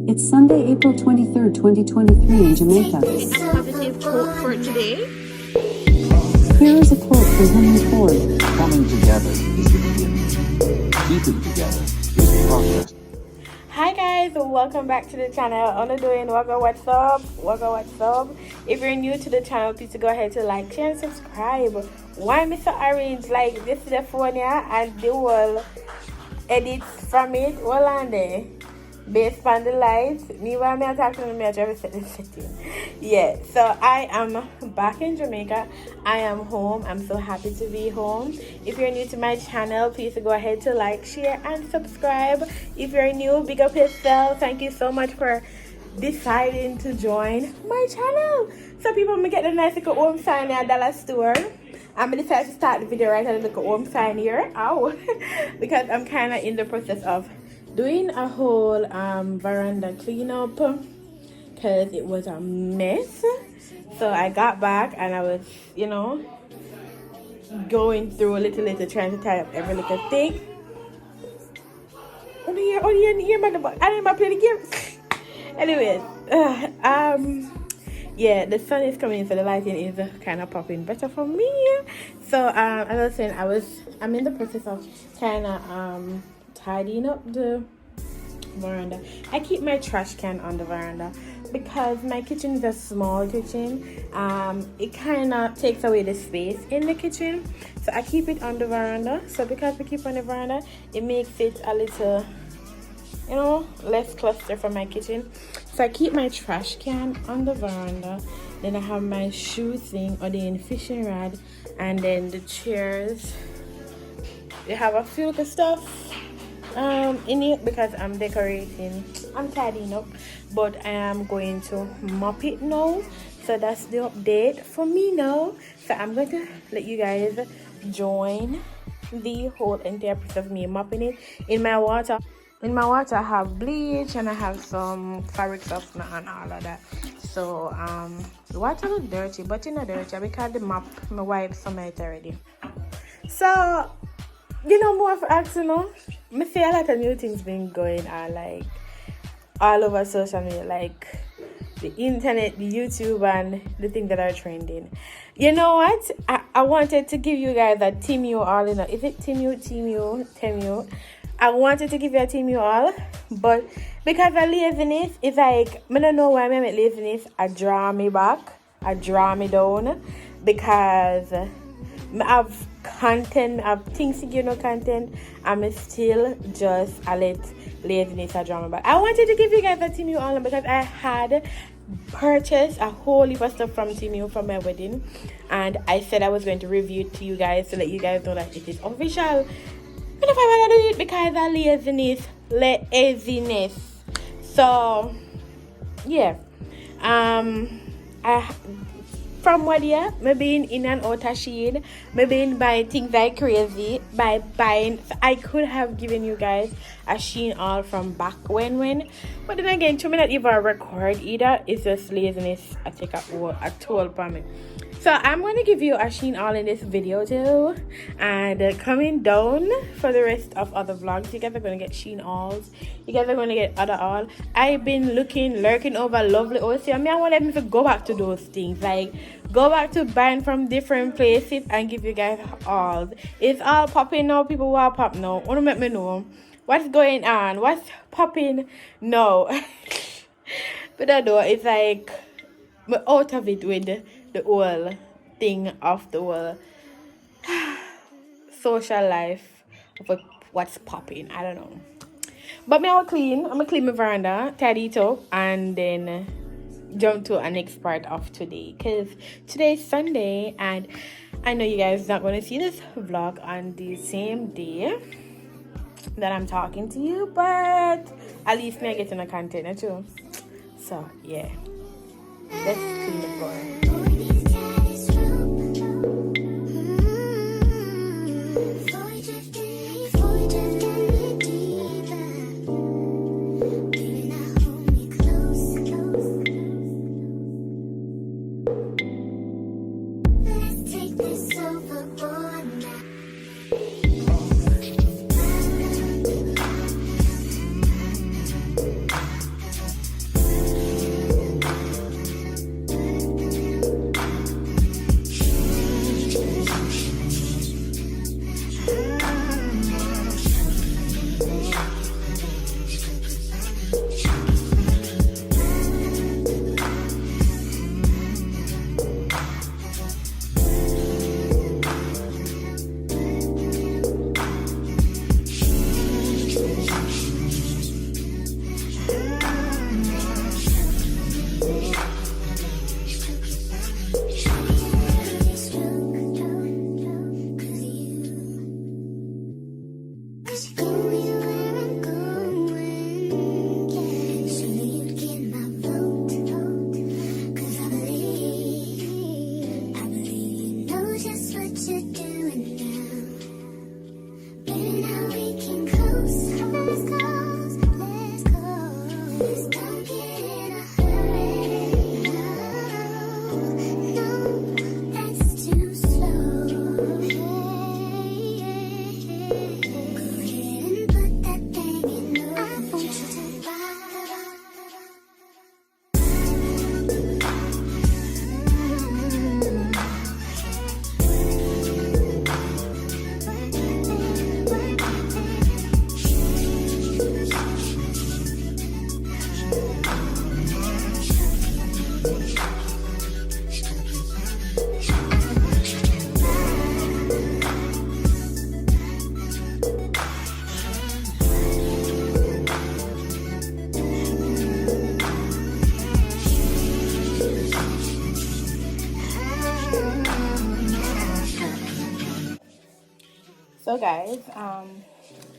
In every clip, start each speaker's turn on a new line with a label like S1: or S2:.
S1: It's Sunday, April 23rd, 2023 in Jamaica.
S2: Positive quote for today.
S1: Here is a quote from Henry Ford.
S3: Coming together is the beginning. Keeping together is progress.
S2: Hi guys, welcome back to the channel. How you doing? What's up? If you're new to the channel, please go ahead to like, share, and subscribe. Why Mr. Orange? Like, this is the phone here, and they will edit from it. Well, on there. Based on the lights, me while me talking to me, I try to set the setting. Yeah, so I am back in Jamaica. I am home. I'm so happy to be home. If you're new to my channel, please go ahead to like, share, and subscribe. If you're new, big up yourself. Thank you so much for deciding to join my channel. So people, me get the nice little home sign at dollar store. I'm gonna decide to start the video right at the little home sign here. Ow. Because I'm kind of in the process of doing a whole veranda cleanup because it was a mess. So I got back and I was, going through a little trying to tie up every little thing. Oh, you hear my I didn't play the game. Anyways, yeah, the sun is coming in, so the lighting is kind of popping better for me. So as I was saying, I'm in the process of kind of tidying up the veranda. I keep my trash can on the veranda because my kitchen is a small kitchen. It kind of takes away the space in the kitchen, so I keep it on the veranda. So because we keep on the veranda, it makes it a little, less cluster for my kitchen. So I keep my trash can on the veranda. Then I have my shoe thing or the fishing rod, and then the chairs. They have a few little stuff in it because I'm decorating. I'm tidying up, but I am going to mop it now. So that's the update for me now. So I'm going to let you guys join the whole entire process of me mopping it. In my water I have bleach and I have some fabric softener and all of that. So the water looks dirty, but it's not dirty because the mop my wipe some it already. So more for asking, I see a lot of new things been going on, like all over social media, like the internet, the YouTube, and the things that are trending. You know what? I wanted to give you guys a team you all, is it team you? I wanted to give you a team you all, but because of laziness, it's like, I don't know why I make laziness. I draw me back, I draw me down, because I have content, I have things to give content. I'm still just I let laziness a drama. But I wanted to give you guys a Team U all because I had purchased a whole heap of stuff from Team U for my wedding, and I said I was going to review it to you guys to let you guys know that it is official. But if I want to do it because of laziness. So yeah, from what year, me being in and out of shade, me being buying things like crazy, by buying, I could have given you guys a Shein all from back when, but then again, to me not even record either, it's just laziness. I take a toll from me. So I'm going to give you a Shein all in this video too, and coming down for the rest of other vlogs, you guys are going to get Shein alls, you guys are going to get other all. I've been lurking over lovely OC. I want them to go back to those things, like go back to buying from different places and give you guys all. It's all popping now. People who are pop now, want to make me know what's going on, what's popping now. But I know it's like we're out of it with the whole thing of the whole social life of what's popping. I don't know. But me I'm gonna clean my veranda, tidy it up, and then jump to our next part of today, because today's Sunday and I know you guys not going to see this vlog on the same day that I'm talking to you, but at least me I get in a container too. So yeah, let's clean the floor. So guys,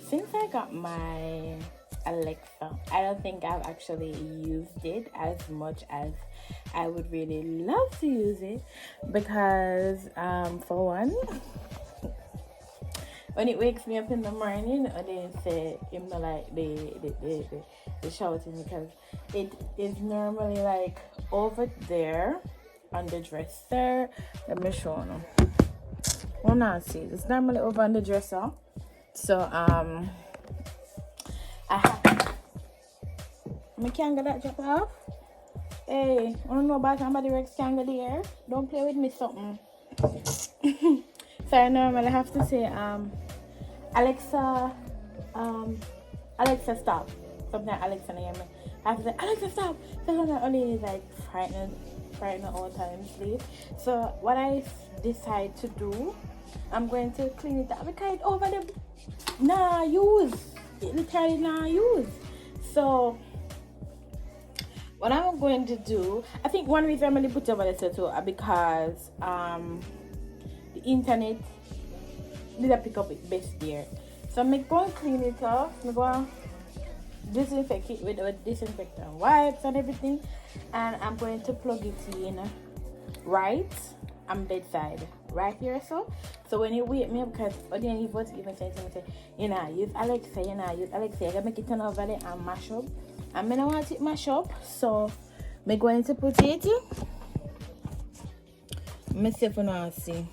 S2: since I got my Alexa, I don't think I've actually used it as much as I would really love to use it, because for one, when it wakes me up in the morning, I didn't say him no like the shouting, because it is normally like over there on the dresser. Let me show you. Oh no, see, it's normally over on the dresser. So I can't get that drop off. Hey, I don't know about somebody Rex can get there. Don't play with me something. So I normally have to say Alexa stop. Sometimes Alexa hear me. I have to say Alexa stop. So sometimes only like frightened all time sleep. So what I decide to do, I'm going to clean it up because it's over the literally not use. So what I'm going to do, I think one reason I'm going to put it over there too, because the internet didn't pick up it best there. So I'm going to clean it off. I'm going to disinfect it with disinfectant wipes and everything, and I'm going to plug it in right on bedside right here. So when you wake me up, because then you both even say to me, use Alexa, I gotta make it turn over there and mash up, and I don't want it mash up, so I'm going to put it myself and see,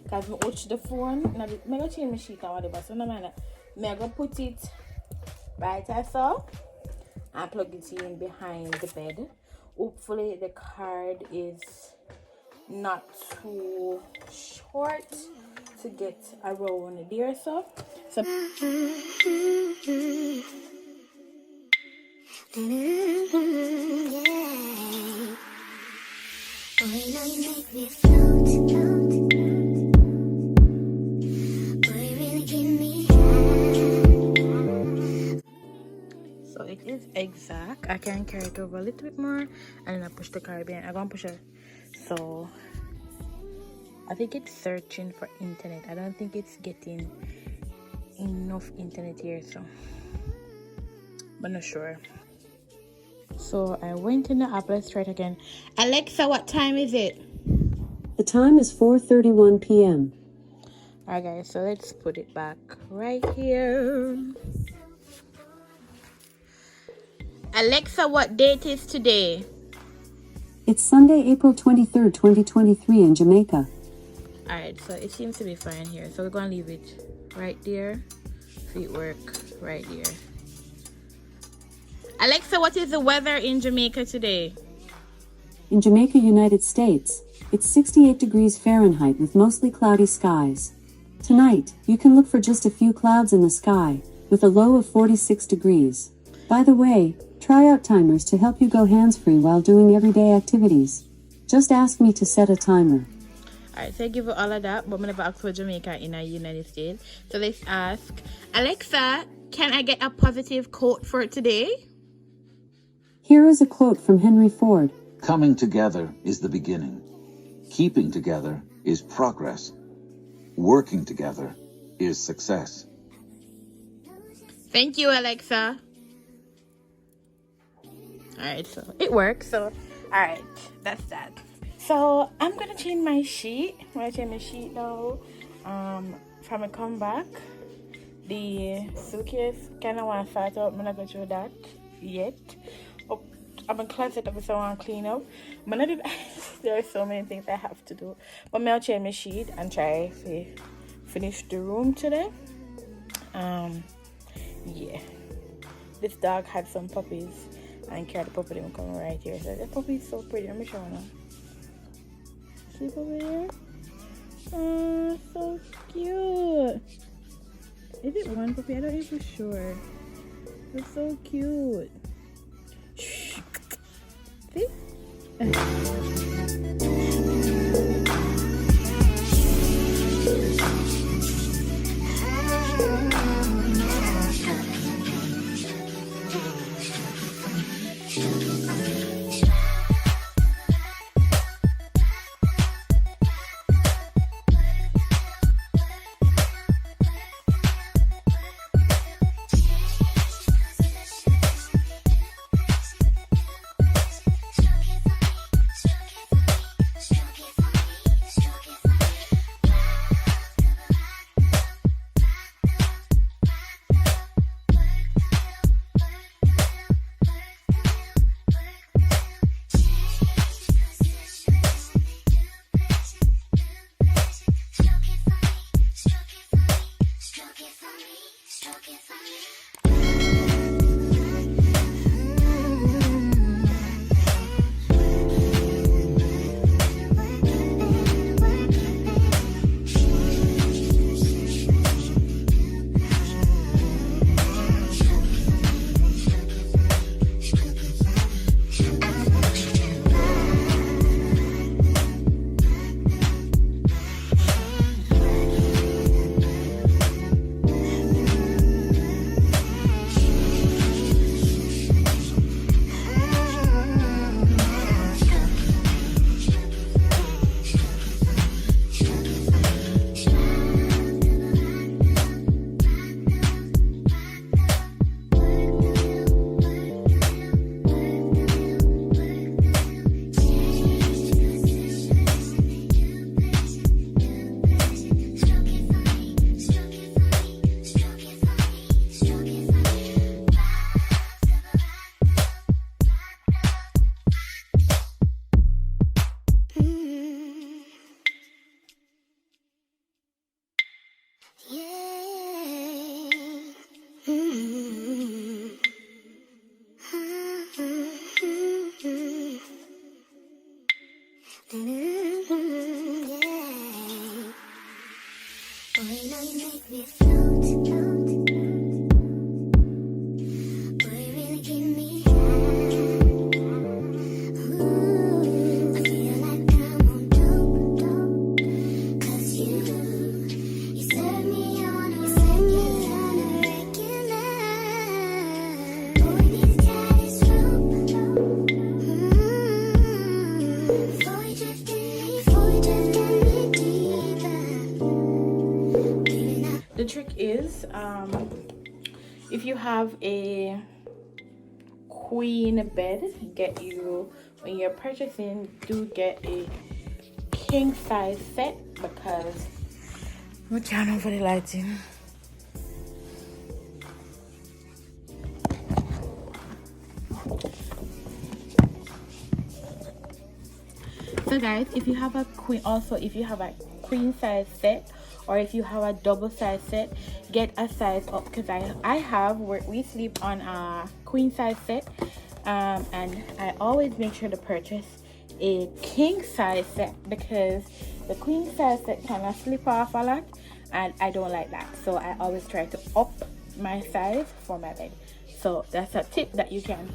S2: because I watch the phone now. I'm gonna change my sheet or whatever, so no matter, I'm gonna put it right as so and plug it in behind the bed. Hopefully the card is not too short to get around there. So it is exact. I can carry it over a little bit more and then I push the card behind. I'm gonna push it. So I think it's searching for internet. I don't think it's getting enough internet here, so I'm not sure. So I went in the app. Let's try it again. Alexa, what time is it?
S1: The time is 4:31 p.m.
S2: Alright guys, so let's put it back right here. Alexa, what date is today?
S1: It's Sunday, April 23rd, 2023 in Jamaica.
S2: Alright, so it seems to be fine here. So we're going to leave it right there. Feet work right there. Alexa, what is the weather in Jamaica today?
S1: In Jamaica, United States, it's 68 degrees Fahrenheit with mostly cloudy skies. Tonight, you can look for just a few clouds in the sky, with a low of 46 degrees. By the way, try out timers to help you go hands-free while doing everyday activities. Just ask me to set a timer.
S2: Alright, so I give you all of that, but I'm never ask for Jamaica in the United States. So let's ask, Alexa, can I get a positive quote for today?
S1: Here is a quote from Henry Ford.
S3: Coming together is the beginning. Keeping together is progress. Working together is success.
S2: Thank you, Alexa. Alright, so it works. So, alright, that's that. So, I'm going to change my sheet. I'm going to change my sheet now. From a comeback. The suitcase kind of want to start out. I'm not going to do that yet. Oh, I'm in closet up, so I want to clean up. There are so many things I have to do. But I'll change my sheet and try to finish the room today. Yeah. This dog had some puppies. And carry the puppy them coming right here. So the puppy is so pretty. Let me show you now. See over there? Oh, so cute. Is it one puppy? I don't know for sure. It's so cute. Shh. See? is if you have a queen bed, when you're purchasing, do get a king size set, because we can't over the lighting. So guys, if you have a queen size set, or if you have a double size set, get a size up, because we sleep on a queen size set, and I always make sure to purchase a king size set, because the queen size set kind of slip off a lot, and I don't like that. So I always try to up my size for my bed. So that's a tip that you can.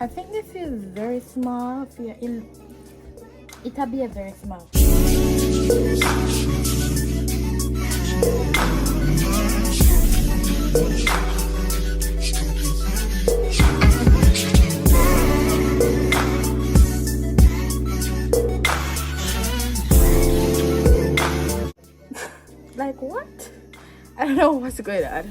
S2: I think this is very small. It'll be a very small. Like what? I don't know what's going on.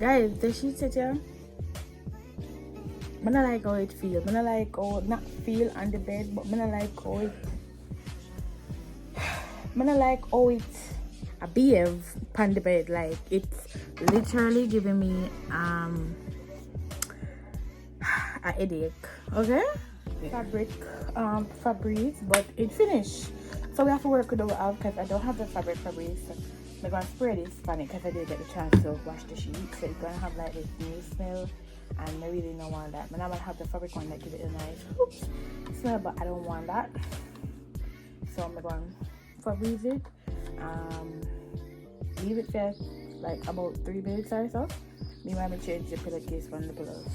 S2: Guys, the sheet set here, I don't like how it feels. I don't like how not feel on the bed, but I don't like how it behave on the bed. Like, it's literally giving me a headache. Okay, fabric Febreze, but it finished, so we have to work with what we have, because I don't have the fabric Febreze. So I'm gonna spray this on it, because I didn't get the chance to wash the sheet, so it's gonna have like this new smell, and I really don't want that. But I'm gonna have the fabric one that gives it a nice smell, but I don't want that. So I'm gonna Febreze it, leave it there like about 3 minutes or so. Meanwhile, I change the pillowcase from the pillows.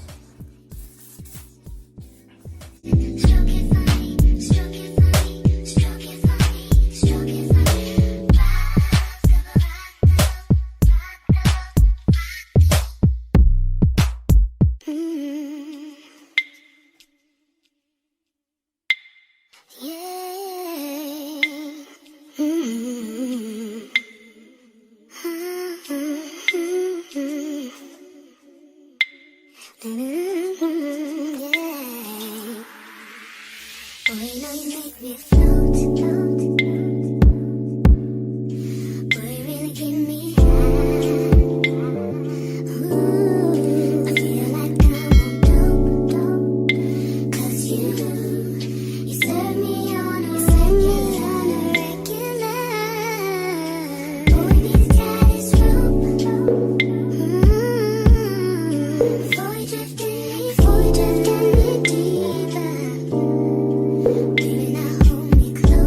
S4: Hold me close.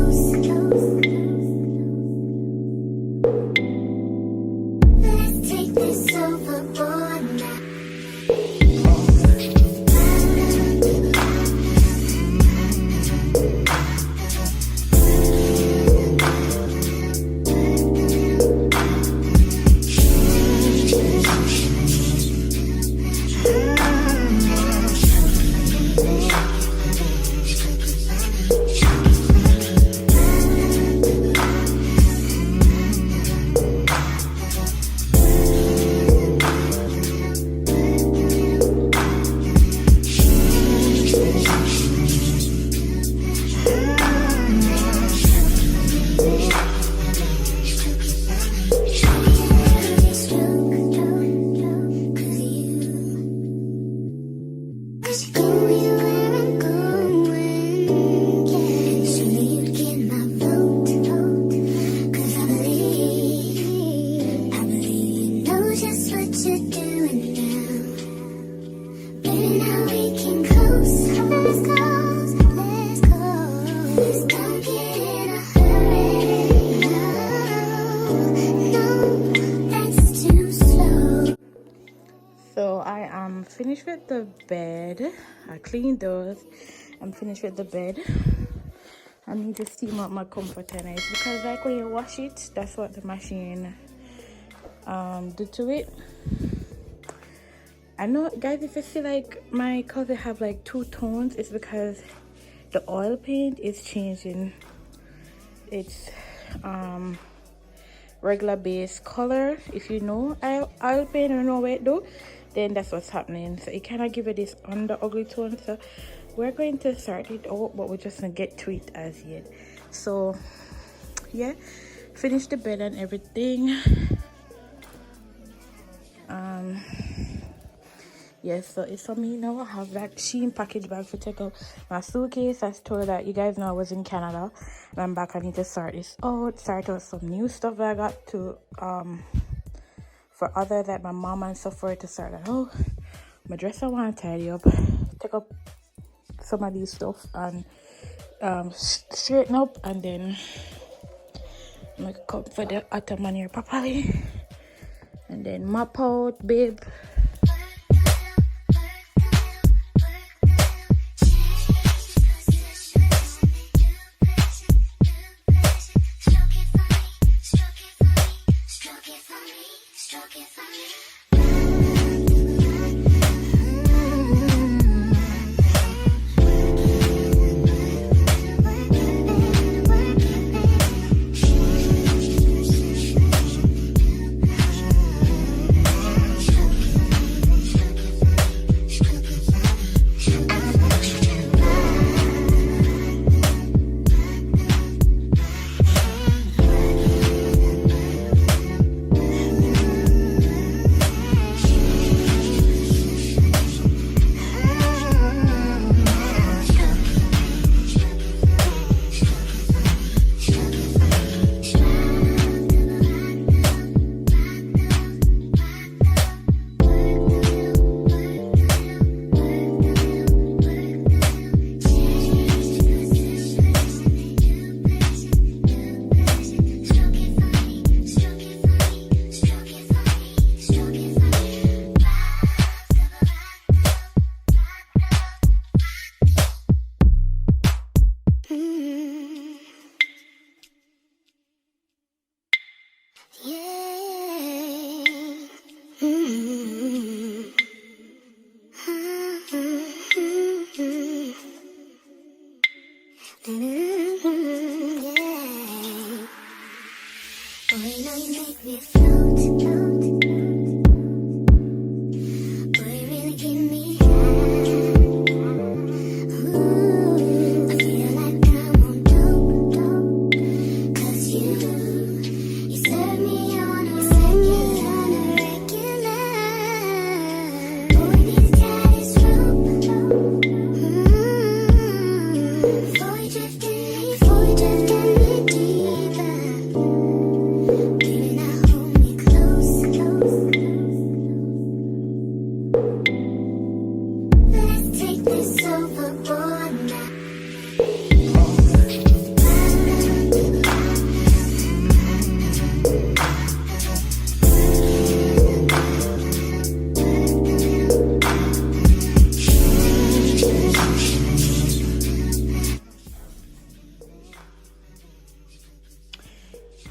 S4: what you're doing now. Baby, now we can close. Let's close, let's close. Don't get in a hurry. No, that's too slow.
S2: So I am finished with the bed. I cleaned those. I'm finished with the bed. I need to steam up my comforter night because like when you wash it, that's what the machine do to it. I know guys, if you see like my closet have like two tones, it's because the oil paint is changing its regular base color. If you know oil paint or know what it do, then that's what's happening. So it kind of give it this under ugly tone. So we're going to start it out, but we're just gonna get to it as yet. So yeah, finish the bed and everything. Yes, so it's for me now. I have that Shein package bag to take out my suitcase. I told that you guys know I was in Canada and I'm back. I need to start this out, start out some new stuff that I got to for other that my mom and stuff for it to start that. Oh, my dress I want to tidy up, take up some of these stuff and straighten up, and then make a cup for the ottoman here properly, and then mop out, babe.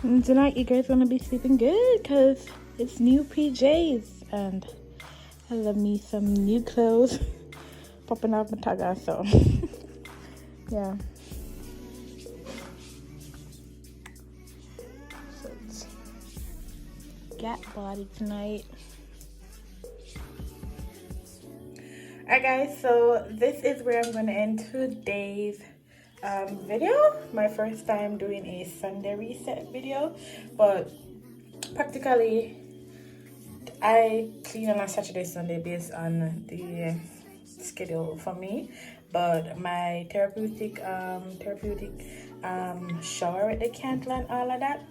S2: And tonight you guys gonna be sleeping good because it's new PJs and I love me some new clothes popping out my taga, so yeah. So it's gat body tonight. Alright guys, so this is where I'm gonna end today's video. My first time doing a Sunday reset video, but practically I clean on a Saturday Sunday based on the schedule for me. But my therapeutic shower with the candle and all of that,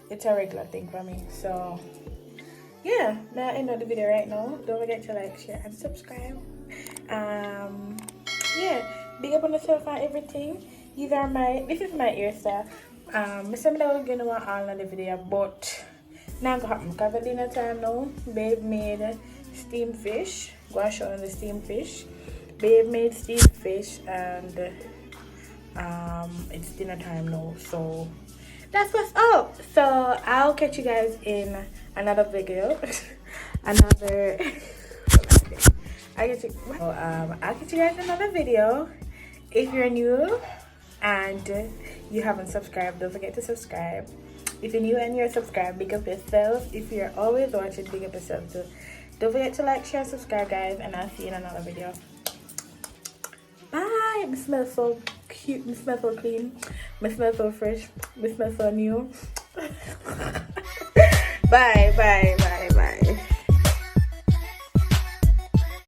S2: it's a regular thing for me. So yeah, now end of the video right now. Don't forget to like, share, and subscribe. Yeah, big up on yourself and everything. This is my hairstyle. I said I was gonna want all of the video, but now I'm gonna happen because at dinner time now. Babe made steamed fish. Go and show you the steamed fish. Babe made steamed fish, and it's dinner time now, so that's what's up. So I'll catch you guys in another video. I'll catch you guys in another video. If you're new and you haven't subscribed, don't forget to subscribe. If you're new and you're subscribed, big up yourself. If you're always watching, big up yourself too. Don't forget to like, share, subscribe, guys, and I'll see you in another video. Bye. It smells so cute. It smells so clean. It smells so fresh. It smells so new. Bye.